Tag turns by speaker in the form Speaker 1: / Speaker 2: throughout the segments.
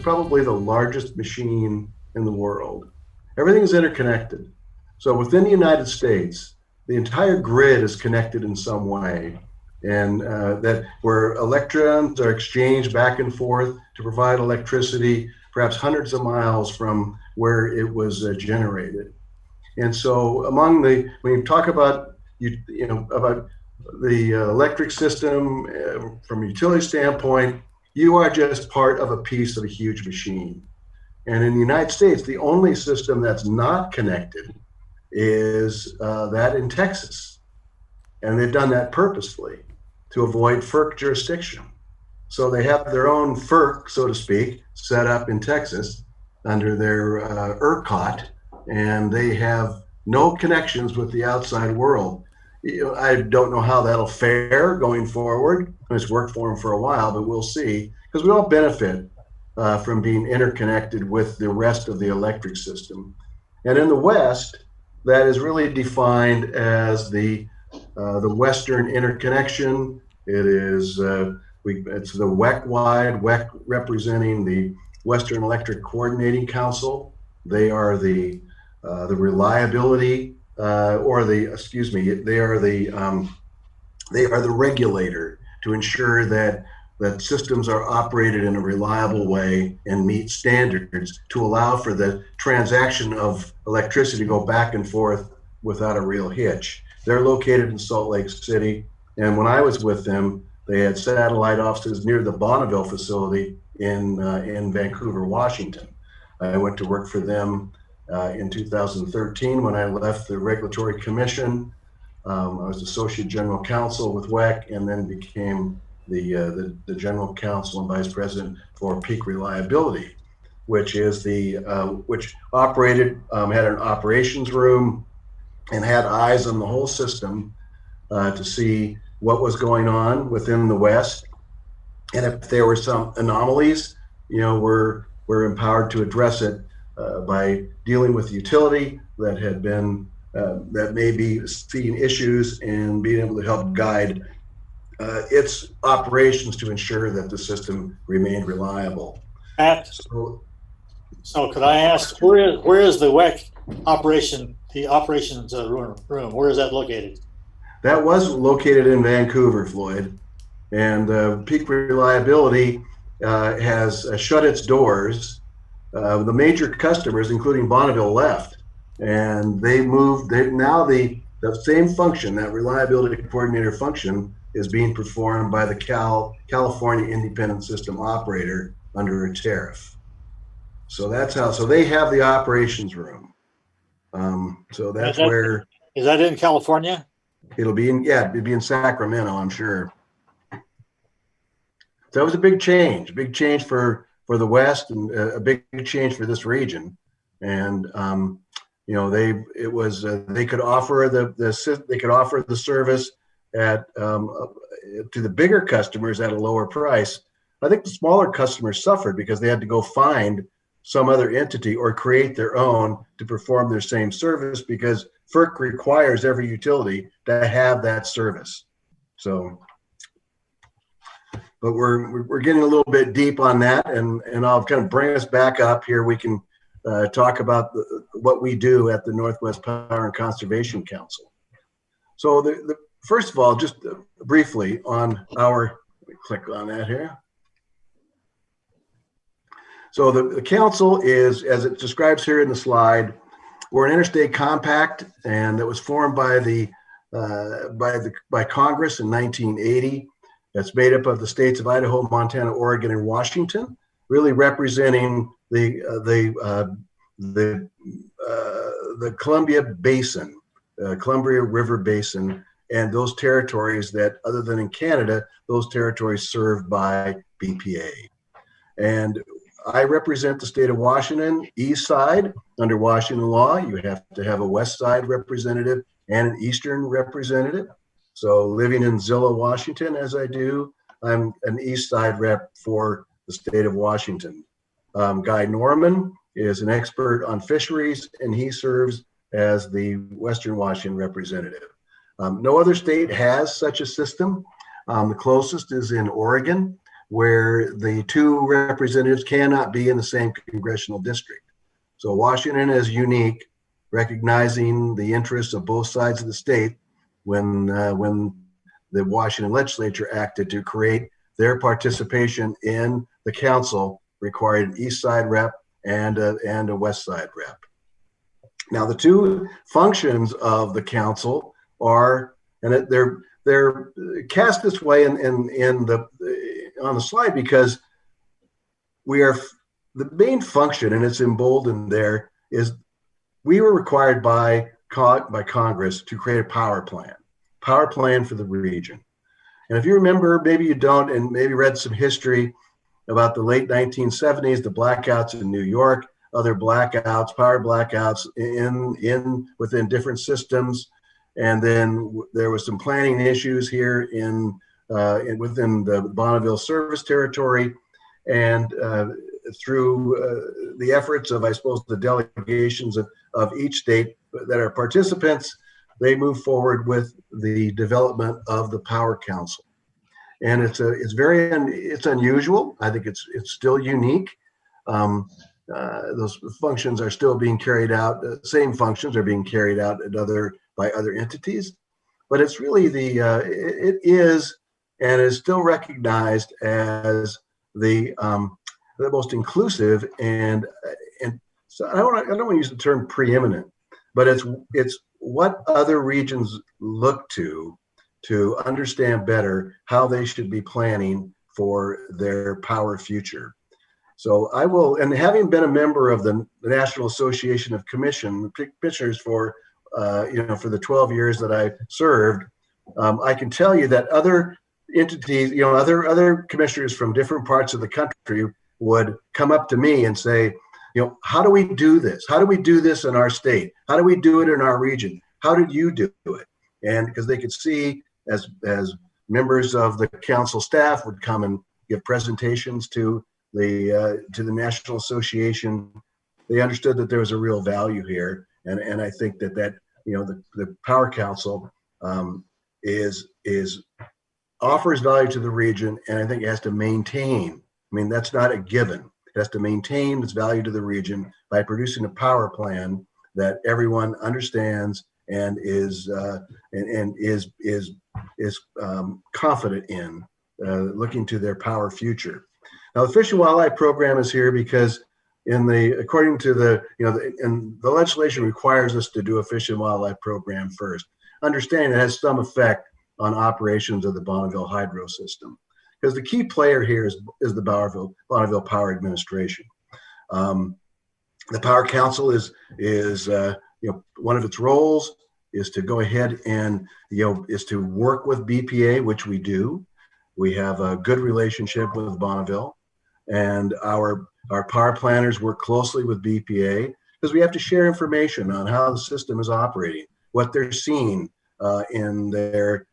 Speaker 1: probably the largest machine in the world. Everything is interconnected. So within the United States, the entire grid is connected in some way, and that where electrons are exchanged back and forth to provide electricity, perhaps hundreds of miles from where it was generated. And so, when you talk about about the electric system from a utility standpoint, you are just part of a piece of a huge machine. And in the United States, the only system that's not connected is that in Texas. And they've done that purposefully to avoid FERC jurisdiction. So they have their own FERC, so to speak, set up in Texas under their ERCOT, and they have no connections with the outside world. I don't know how that'll fare going forward. It's worked for them for a while, but we'll see, because we all benefit from being interconnected with the rest of the electric system. And in the West, that is really defined as the Western interconnection. It is it's the WEC-wide, WEC representing the Western Electric Coordinating Council. They are the reliability they are the regulator to ensure that systems are operated in a reliable way and meet standards to allow for the transaction of electricity to go back and forth without a real hitch. They're located in Salt Lake City, and when I was with them, they had satellite offices near the Bonneville facility in Vancouver, Washington. I went to work for them in 2013 when I left the Regulatory Commission. I was Associate General Counsel with WEC, and then became the General Counsel and Vice President for Peak Reliability, which is which operated, had an operations room and had eyes on the whole system to see what was going on within the West. And if there were some anomalies, we're empowered to address it by dealing with the utility that had been, that may be seeing issues, and being able to help guide its operations to ensure that the system remained reliable.
Speaker 2: So could I ask, where is the WEC operation, the operations room? Where is that located?
Speaker 1: That was located in Vancouver, Floyd, and Peak Reliability has shut its doors. The major customers, including Bonneville, left, and they moved. Now the same function, that reliability coordinator function, is being performed by the California Independent System Operator under a tariff. So that's how. So they have the operations room. So that's where.
Speaker 2: Is that in California?
Speaker 1: It'll be in, yeah, it'd be in Sacramento, I'm sure. So that was a big change for the West, and a big change for this region. And they could offer the service at to the bigger customers at a lower price. I think the smaller customers suffered because they had to go find some other entity or create their own to perform their same service, because FERC requires every utility to have that service. So, but we're getting a little bit deep on that, and I'll kind of bring us back up here. We can talk about what we do at the Northwest Power and Conservation Council. So first of all, just briefly on let me click on that here. So the council is, as it describes here in the slide, we're an interstate compact, and that was formed by Congress in 1980. That's made up of the states of Idaho, Montana, Oregon, and Washington, really representing the Columbia Basin, Columbia River Basin, and those territories that, other than in Canada, those territories served by BPA. And I represent the state of Washington, east side. Under Washington law, you have to have a west side representative and an eastern representative. So living in Zillow, Washington, as I do, I'm an east side rep for the state of Washington. Guy Norman is an expert on fisheries, and he serves as the Western Washington representative. No other state has such a system. The closest is in Oregon. where the two representatives cannot be in the same congressional district. So Washington is unique, recognizing the interests of both sides of the state when the Washington legislature acted to create their participation in the council, required an East Side rep and a West Side rep. Now, the two functions of the council are, and they're cast this way in the on the slide because we are the main function, and it's emboldened there, is we were required by Congress to create a power plan for the region. And if you remember, maybe you don't, and maybe read some history about the late 1970s, the blackouts in New York, other blackouts, power blackouts within different systems. And then there was some planning issues here within the Bonneville service territory. And through the efforts of, I suppose, the delegations of each state that are participants, they move forward with the development of the Power Council. And it's unusual. I think it's still unique. Those functions are still being carried out. Same functions are being carried out by other entities, but it's really it is and is still recognized as the most inclusive and so I don't want to use the term preeminent, but it's what other regions look to understand better how they should be planning for their power future. So I will, and having been a member of the National Association of Commissioners for the 12 years that I served, I can tell you that other entities, other commissioners from different parts of the country would come up to me and say, how do we do this? How do we do this in our state? How do we do it in our region? How did you do it? And because they could see, as members of the council staff would come and give presentations to the National Association, they understood that there was a real value here, and I think that the Power Council offers value to the region, and I think it has to maintain. I mean, that's not a given. It has to maintain its value to the region by producing a power plan that everyone understands and is confident in, looking to their power future. Now, the Fish and Wildlife Program is here because according to the legislation requires us to do a Fish and Wildlife Program first, understanding it has some effect on operations of the Bonneville hydro system. Because the key player here is the Bonneville Power Administration. The Power Council is one of its roles is to go ahead and is to work with BPA, which we do. We have a good relationship with Bonneville, and our power planners work closely with BPA because we have to share information on how the system is operating, what they're seeing in their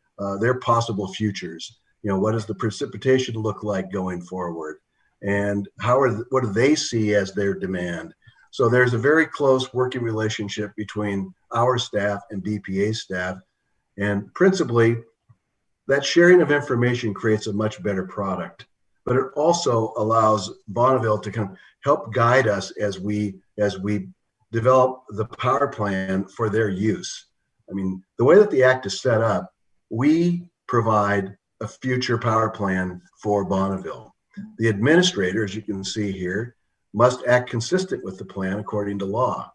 Speaker 1: possible futures. What does the precipitation look like going forward, and what do they see as their demand? So there's a very close working relationship between our staff and BPA staff, and principally, that sharing of information creates a much better product. But it also allows Bonneville to kind of help guide us as we develop the power plan for their use. I mean, the way that the Act is set up, we provide a future power plan for Bonneville. The administrator, as you can see here, must act consistent with the plan according to law.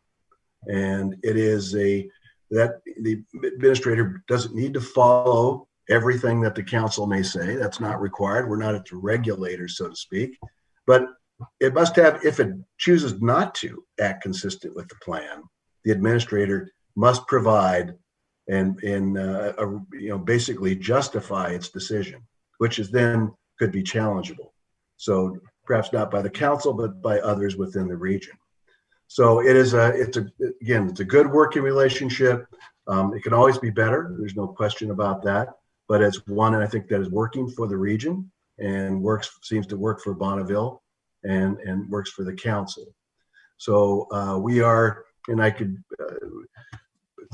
Speaker 1: And it is that the administrator doesn't need to follow everything that the council may say. That's not required. We're not its regulators, so to speak. But it must have, if it chooses not to act consistent with the plan, the administrator must provide and basically justify its decision, which is then could be challengeable. So perhaps not by the council, but by others within the region. So it's a good working relationship. It can always be better. There's no question about that. But it's one, I think, that is working for the region and seems to work for Bonneville and works for the council. So we are, and I could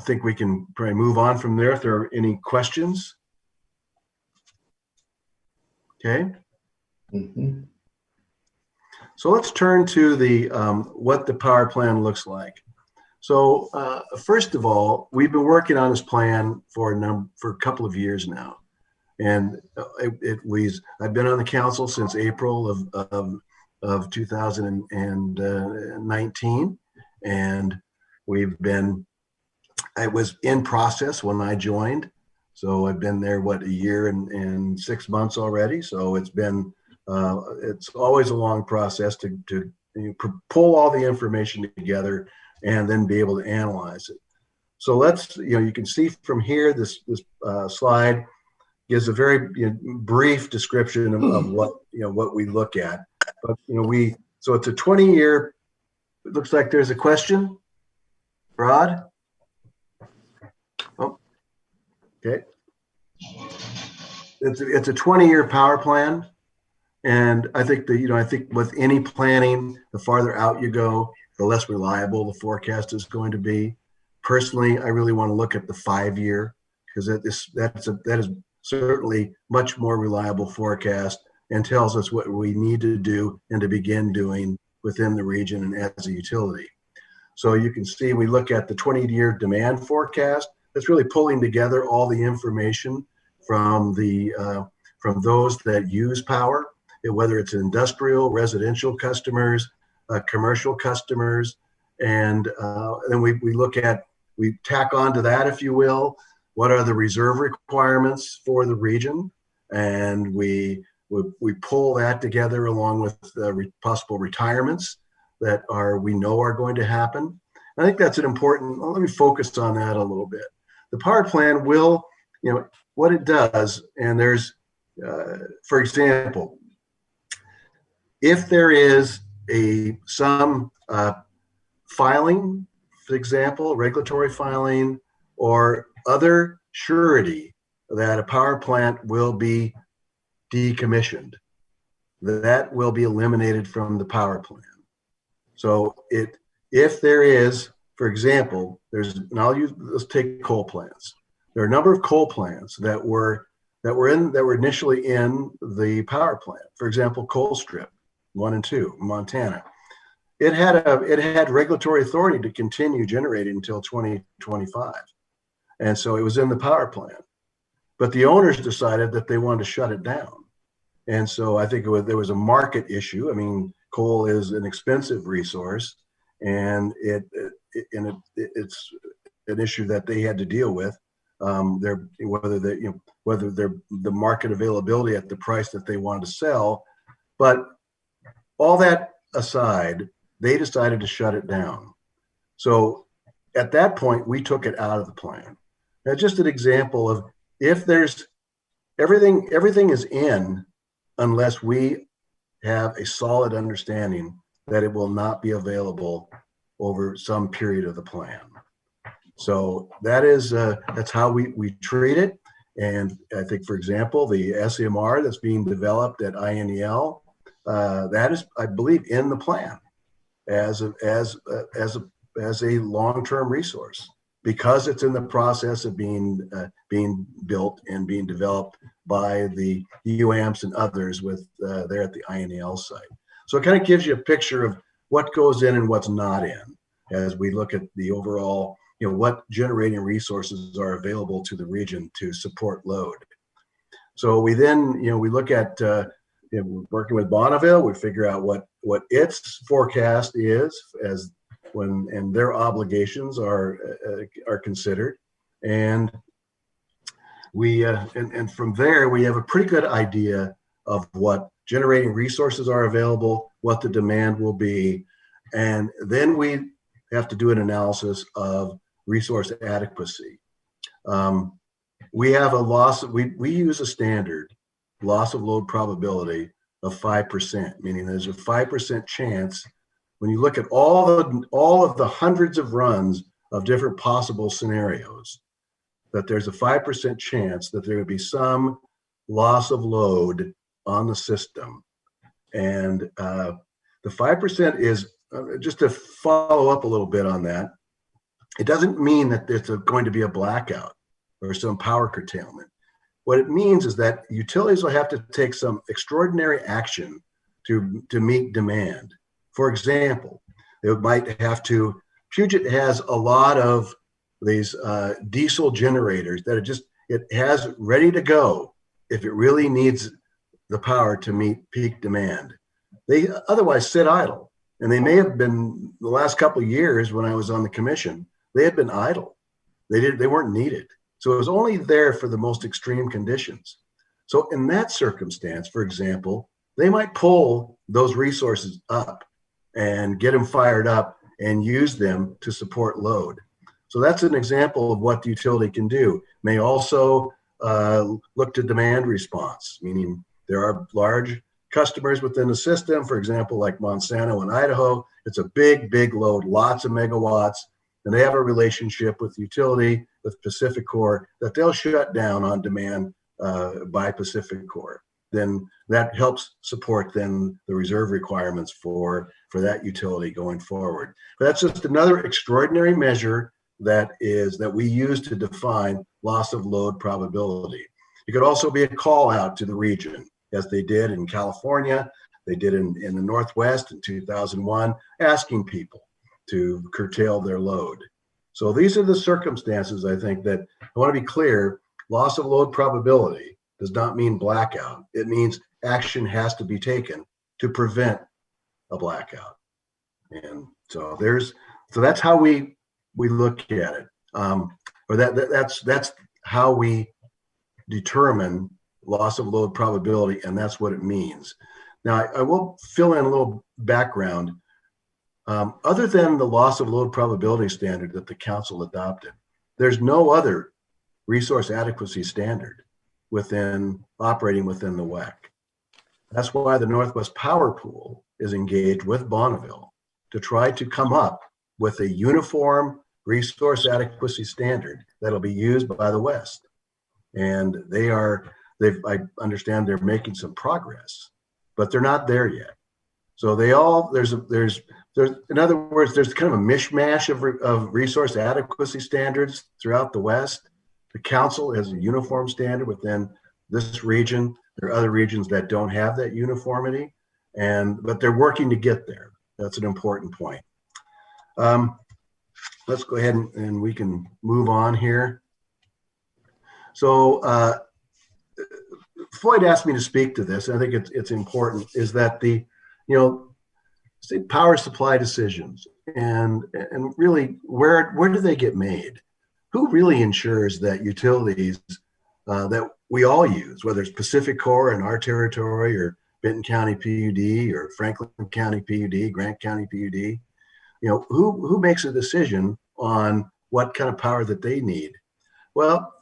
Speaker 1: think we can probably move on from there if there are any questions. Okay.
Speaker 3: Mhm.
Speaker 1: So let's turn to the what the power plan looks like. So first of all, we've been working on this plan for a couple of years now, and I've been on the council since April of 2019, and I was in process when I joined, so I've been there a year and 6 months already. So it's always a long process to pull all the information together and then be able to analyze it. So you can see from here, this slide gives a very brief description of what we look at. But so it's a 20-year. It looks like there's a question, Rod. Oh, okay. It's a 20-year power plan, and I think with any planning, the farther out you go, the less reliable the forecast is going to be. Personally, I really want to look at the 5-year, because that is certainly much more reliable forecast and tells us what we need to do and to begin doing within the region and as a utility. So you can see we look at the 20-year demand forecast. That's really pulling together all the information from those that use power, whether it's industrial, residential customers, commercial customers, and then we tack on to that, if you will, what are the reserve requirements for the region, and we pull that together along with possible retirements that we know are going to happen. I think that's an important. Let me focus on that a little bit. The power plan will, what it does, and there's, for example, if there is some filing, for example, regulatory filing or other surety that a power plant will be decommissioned, that will be eliminated from the power plan. So if there is, for example, let's take coal plants. There are a number of coal plants that were initially in the power plant. For example, Coal Strip 1 and 2, Montana. It had regulatory authority to continue generating until 2025, and so it was in the power plant. But the owners decided that they wanted to shut it down, and so I think there was a market issue. I mean, coal is an expensive resource, and it's an issue that they had to deal with. Whether the market availability at the price that they wanted to sell, but all that aside, they decided to shut it down. So at that point, we took it out of the plan. Now, just an example of if there's everything is in unless we have a solid understanding that it will not be available over some period of the plan. So that's how we treat it. And I think, for example, the SMR that's being developed at INEL, that is, I believe, in the plan as a long-term resource, because it's in the process of being built and being developed by the UAMPS and others there at the INEL site. So it kind of gives you a picture of what goes in and what's not in as we look at the overall, what generating resources are available to the region to support load. So we then, we look at working with Bonneville, we figure out what its forecast is and their obligations are considered, and and from there we have a pretty good idea of what generating resources are available, what the demand will be, and then we have to do an analysis of resource adequacy. We have we use a standard loss of load probability of 5%, meaning there's a 5% chance when you look at all of the hundreds of runs of different possible scenarios, that there's a 5% chance that there would be some loss of load on the system. And the 5% is, just to follow up a little bit on that, it doesn't mean that there's going to be a blackout or some power curtailment. What it means is that utilities will have to take some extraordinary action to meet demand. For example, they might have to, Puget has a lot of these diesel generators that it has ready to go if it really needs the power to meet peak demand. They otherwise sit idle. And they may have been, the last couple of years when I was on the commission, they had been idle. They weren't needed. So it was only there for the most extreme conditions. So in that circumstance, for example, they might pull those resources up and get them fired up and use them to support load. So that's an example of what the utility can do. May also look to demand response, meaning there are large customers within the system, for example, like Monsanto in Idaho. It's a big, big load, lots of megawatts, and they have a relationship with the utility, with PacifiCorp, that they'll shut down on demand by PacifiCorp. Then that helps support then the reserve requirements for that utility going forward. But that's just another extraordinary measure that we use to define loss of load probability. It could also be a call out to the region, as they did in California, they did in the Northwest in 2001, asking people to curtail their load. So these are the circumstances, I think, that I want to be clear. Loss of load probability does not mean blackout. It means action has to be taken to prevent a blackout. And so that's how we look at it, or that's how we determine loss of load probability, and that's what it means. Now, I will fill in a little background. Other than the loss of load probability standard that the council adopted, there's no other resource adequacy standard operating within the WEC. That's why the Northwest Power Pool is engaged with Bonneville to try to come up with a uniform resource adequacy standard that'll be used by the West. And I understand they're making some progress, but they're not there yet. So there's in other words, there's kind of a mishmash of resource adequacy standards throughout the West. The council has a uniform standard within this region. There are other regions that don't have that uniformity, but they're working to get there. That's an important point. Let's go ahead and we can move on here. So Floyd asked me to speak to this, and I think it's important, is that power supply decisions and really where do they get made? Who really ensures that utilities that we all use, whether it's PacifiCorp in our territory or Benton County PUD or Franklin County PUD, Grant County PUD, who makes a decision on what kind of power that they need? Well,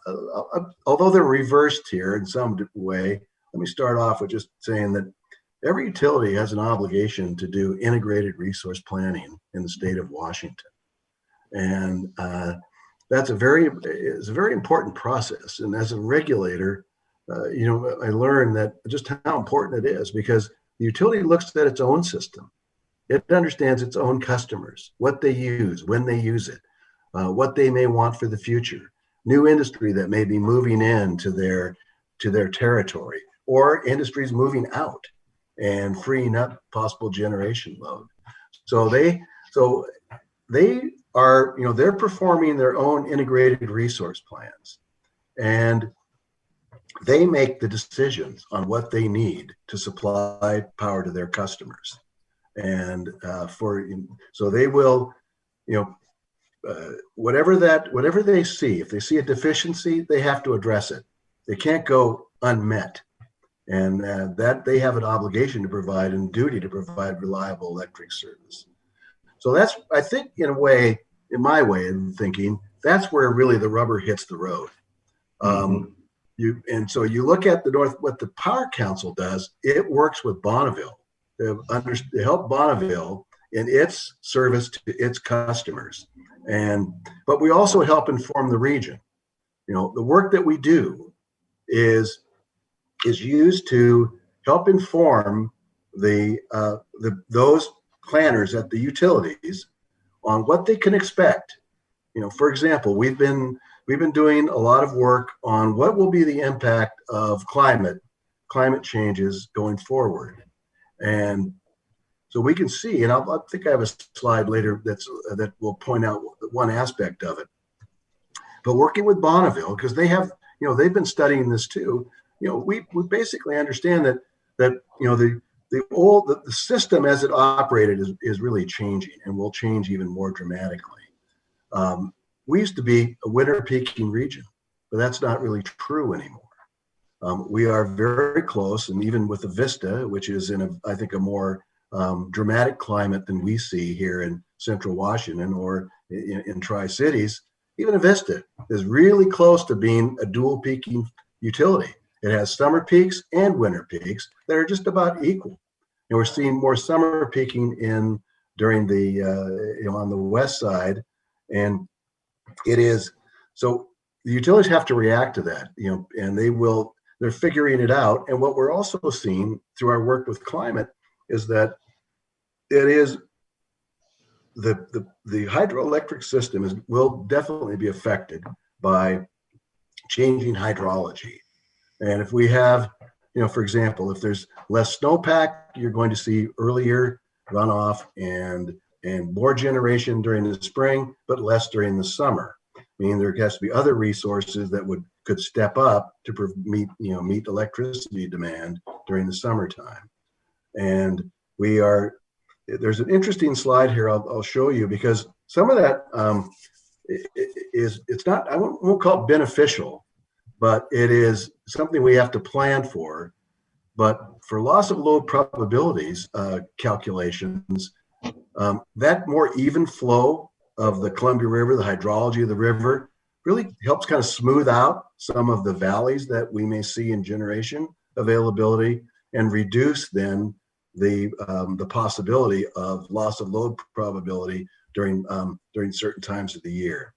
Speaker 1: although they're reversed here in some way, let me start off with just saying that every utility has an obligation to do integrated resource planning in the state of Washington. And that's a very important process. And as a regulator, I learned that just how important it is, because the utility looks at its own system. It understands its own customers, what they use, when they use it, what they may want for the future, new industry that may be moving into their territory, or industries moving out and freeing up possible generation load. So they are, they're performing their own integrated resource plans, and they make the decisions on what they need to supply power to their customers. And so they will, whatever they see, if they see a deficiency, they have to address it. They can't go unmet. And that they have an obligation to provide and duty to provide reliable electric service. So that's, I think, in my way of thinking, that's where really the rubber hits the road. And so you look at what the Power Council does, it works with Bonneville to help Bonneville in its service to its customers. But we also help inform the region. The work that we do is used to help inform those planners at the utilities on what they can expect For example, we've been doing a lot of work on what will be the impact of climate changes going forward. And so we can see, and I think I have a slide later that will point out one aspect of it. But working with Bonneville, because they've been studying this too. We basically understand that the system as it operated is really changing and will change even more dramatically. We used to be a winter peaking region, but that's not really true anymore. We are very close, and even with the Vista, which is I think a more dramatic climate than we see here in central Washington or in Tri-Cities, even a Vista is really close to being a dual peaking utility. It has summer peaks and winter peaks that are just about equal. And we're seeing more summer peaking during the on the west side, and it is so the utilities have to react to that, and they're figuring it out. And what we're also seeing through our work with climate is that it is the hydroelectric system will definitely be affected by changing hydrology. And if we have, for example, if there's less snowpack, you're going to see earlier runoff and more generation during the spring, but less during the summer. Meaning there has to be other resources that could step up to meet electricity demand during the summertime. And there's an interesting slide here I'll show you, because some of that it's not, I won't call it beneficial, but it is something we have to plan for. But for loss of load probabilities calculations, that more even flow of the Columbia River, the hydrology of the river, really helps kind of smooth out some of the valleys that we may see in generation availability and reduce then the possibility of loss of load probability during certain times of the year.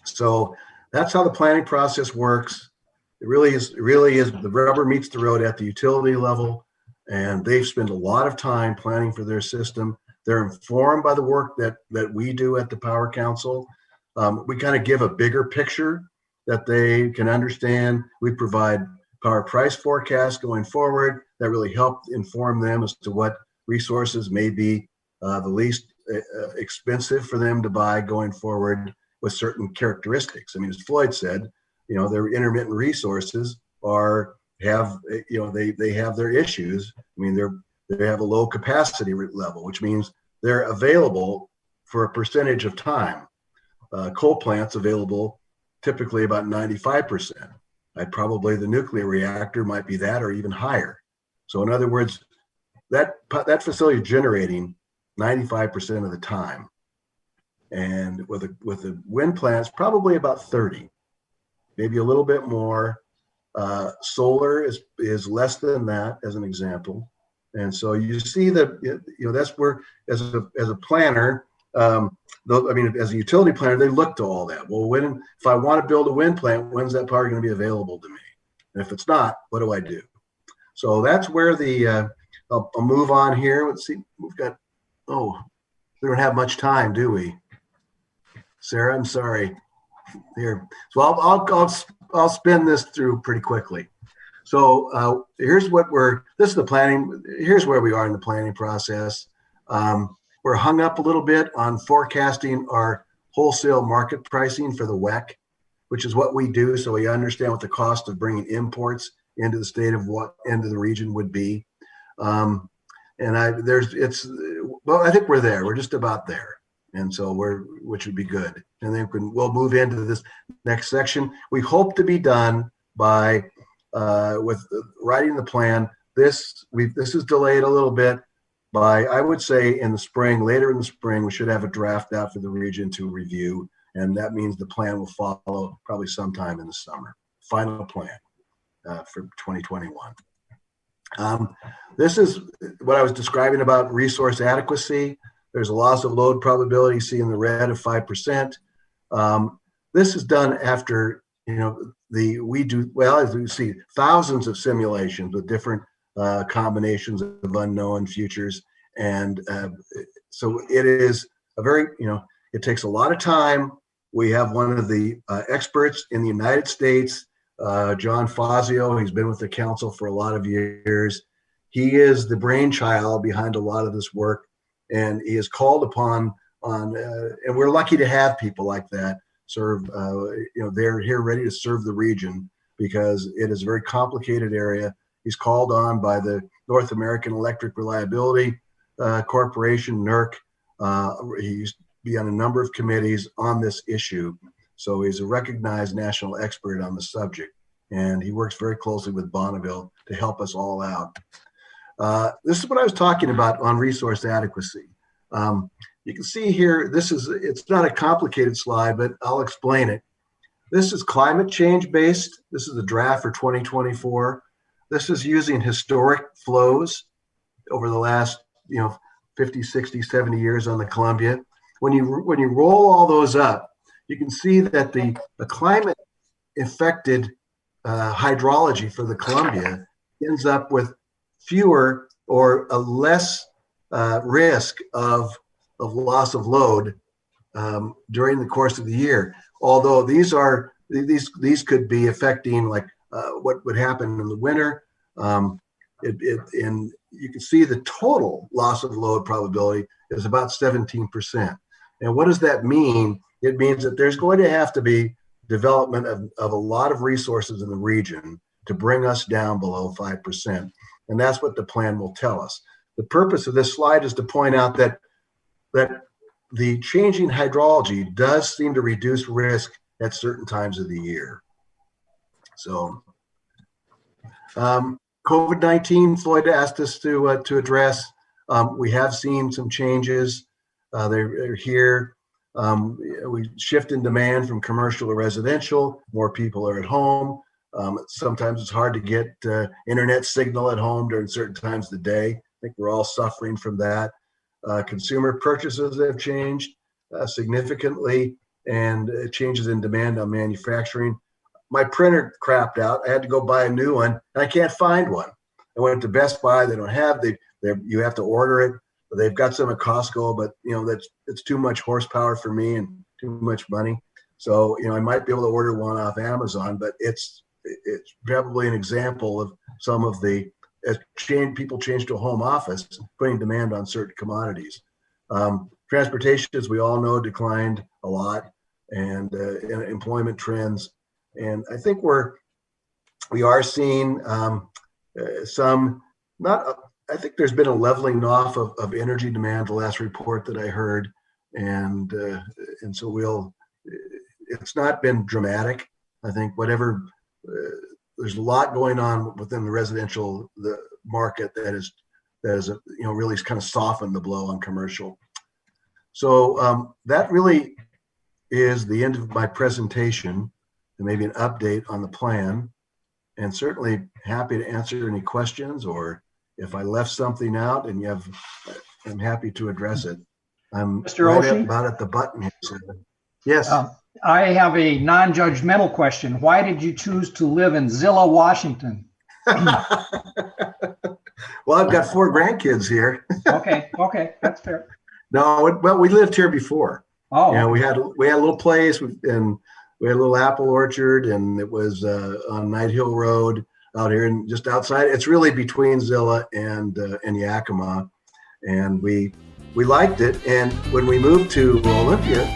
Speaker 1: So that's how the planning process works. It really is the rubber meets the road at the utility level, and they've spent a lot of time planning for their system. They're informed by the work that we do at the Power Council. We kind of give a bigger picture that they can understand. We provide power price forecasts going forward that really help inform them as to what resources may be the least expensive for them to buy going forward with certain characteristics. I mean, as Floyd said, their intermittent resources they have their issues. I mean, they have a low capacity level, which means they're available for a percentage of time. Coal plants available typically about 95%. Probably the nuclear reactor might be that or even higher. So in other words, that facility is generating 95% of the time. And with the wind plants, probably about 30, maybe a little bit more. Solar is less than that, as an example. And so you see that, that's where, as a planner, as a utility planner, they look to all that. Well, if I want to build a wind plant, when's that power going to be available to me? And if it's not, what do I do? So that's where I'll move on here. Let's see, we don't have much time, do we? Sarah, I'm sorry. Here, so I'll spin this through pretty quickly. So here's the planning. Here's where we are in the planning process. We're hung up a little bit on forecasting our wholesale market pricing for the WEC, which is what we do. So we understand what the cost of bringing imports into the state of what end of the region would be. I think we're there. We're just about there. And so which would be good. And then we'll move into this next section. We hope to be done by with writing the plan. This is delayed a little bit by, I would say, later in the spring, we should have a draft out for the region to review. And that means the plan will follow probably sometime in the summer. Final plan for 2021. This is what I was describing about resource adequacy. There's a loss of load probability, see in the red, of 5%. This is done after, as you see, thousands of simulations with different combinations of unknown futures. And so it is it takes a lot of time We have one of the experts in the United States, John Fazio. He's been with the council for a lot of years. He is the brainchild behind a lot of this work, and he is called upon and we're lucky to have people like that serve. They're here ready to serve the region because it is a very complicated area. He's called on by the North American Electric Reliability Corporation, NERC. He used to be on a number of committees on this issue. So he's a recognized national expert on the subject, and he works very closely with Bonneville to help us all out. This is what I was talking about on resource adequacy. You can see here, it's not a complicated slide, but I'll explain it. This is climate change based. This is the draft for 2024. This is using historic flows over the last 50, 60, 70 years on the Columbia. When you roll all those up, you can see that the climate affected hydrology for the Columbia ends up with fewer or a less risk of loss of load during the course of the year. Although these could be affecting like what would happen in the winter. And you can see the total loss of load probability is about 17%. And what does that mean? It means that there's going to have to be development of a lot of resources in the region to bring us down below 5%. And that's what the plan will tell us. The purpose of this slide is to point out that the changing hydrology does seem to reduce risk at certain times of the year. So COVID-19, Floyd asked us to address. We have seen some changes. They're here. We shift in demand from commercial to residential. More people are at home. Sometimes it's hard to get internet signal at home during certain times of the day. I think we're all suffering from that. Consumer purchases have changed significantly, and changes in demand on manufacturing. My printer crapped out. I had to go buy a new one, and I can't find one. I went to Best Buy. They don't have you have to order it. They've got some at Costco, but it's too much horsepower for me and too much money. So I might be able to order one off Amazon, but it's probably an example of some of the as people change to a home office, putting demand on certain commodities. Transportation, as we all know, declined a lot, and employment trends. And I think we are seeing I think there's been a leveling off of energy demand, the last report that I heard. And so it's not been dramatic. I think there's a lot going on within the residential market that is really kind of softened the blow on commercial. So that really is the end of my presentation, and maybe an update on the plan. And certainly happy to answer any questions, or if I left something out and I'm happy to address it. I'm
Speaker 3: Mr.
Speaker 1: right
Speaker 3: Oshie?
Speaker 1: about at the button here. So, yes.
Speaker 3: I have a non-judgmental question. Why did you choose to live in Zillah, Washington?
Speaker 1: Well, I've got 4 grandkids here.
Speaker 3: Okay, that's fair.
Speaker 1: No, well, we lived here before.
Speaker 3: Oh,
Speaker 1: we had a little place, and we had a little apple orchard, and it was on Night Hill Road out here, and just outside. It's really between Zillah and Yakima, and we liked it. And when we moved to Olympia,